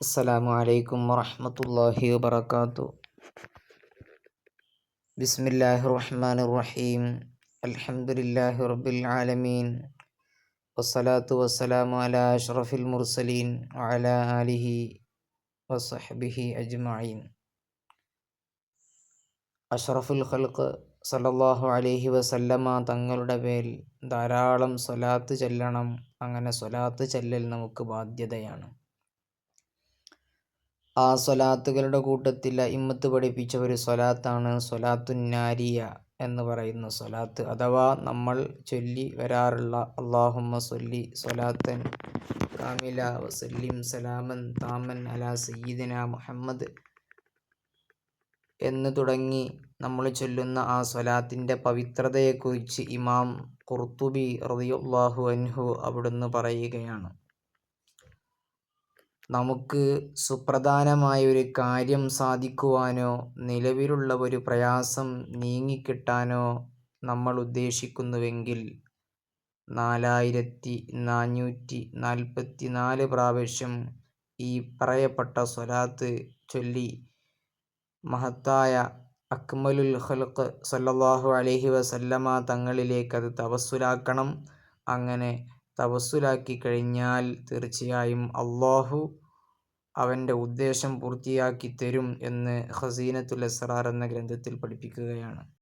അസ്സലാമു അലൈക്കും വറഹ്മത്തുള്ളാഹി വബറകാതുഹു. ബിസ്മില്ലാഹിർ റഹ്മാനിർ റഹീം. അൽഹംദുലില്ലാഹി റബ്ബിൽ ആലമീൻ. വസ്സലാത്തു വസ്സലാമു അലാ അഷ്റഫിൽ മുർസലീൻ വഅലാ ആലിഹി വസഹ്ബിഹി അജ്മഈൻ. അഷ്റഫുൽ ഖൽഖ് സല്ലല്ലാഹു അലൈഹി വസല്ലമ തങ്ങളുടെ പേരിൽ ധാരാളം സ്വലാത്ത് ചൊല്ലണം. അങ്ങനെ സ്വലാത്ത് ചൊല്ലൽ നമുക്ക് ബാധ്യതയാണ്. ആ സ്വലാത്തുകളുടെ കൂട്ടത്തിൽ ഇമ്മത്ത് പഠിപ്പിച്ച ഒരു സ്വലാത്താണ് സ്വലാത്തുൻ നാരിയ എന്ന് പറയുന്ന സ്വലാത്ത്. അഥവാ നമ്മൾ ചൊല്ലി വരാറുള്ള അല്ലാഹുമ്മ സ്വല്ലി സ്വലാത്തൻ കാമില വസല്ലിം സലാമൻ താമൻ അലാ സയ്യിദിന മുഹമ്മദ് എന്ന് തുടങ്ങി നമ്മൾ ചൊല്ലുന്ന ആ സ്വലാത്തിൻ്റെ പവിത്രതയെക്കുറിച്ച് ഇമാം ഖുർത്തുബി റളിയല്ലാഹു അൻഹു അവിടുന്ന് പറയുകയാണ്. നമുക്ക് സുപ്രധാനമായ ഒരു കാര്യം സാധിക്കുവാനോ നിലവിലുള്ള ഒരു പ്രയാസം നീങ്ങിക്കിട്ടാനോ നമ്മൾ ഉദ്ദേശിക്കുന്നുവെങ്കിൽ 4444 പ്രാവശ്യം ഈ പറയപ്പെട്ട സ്വലാത്ത് ചൊല്ലി മഹത്തായ അക്മലുൽ ഖൽഖ് സല്ലല്ലാഹു അലൈഹി വസല്ലമ തങ്ങളിലേക്ക് അത് തവസ്സുലാക്കണം. അങ്ങനെ തവസ്സുലാക്കി കഴിഞ്ഞാൽ തീർച്ചയായും അല്ലാഹു അവൻ്റെ ഉദ്ദേശം പൂർത്തിയാക്കി തരും എന്ന് ഖസീനത്തുൽ അസ്റാർ എന്ന ഗ്രന്ഥത്തിൽ പഠിപ്പിക്കുകയാണ്.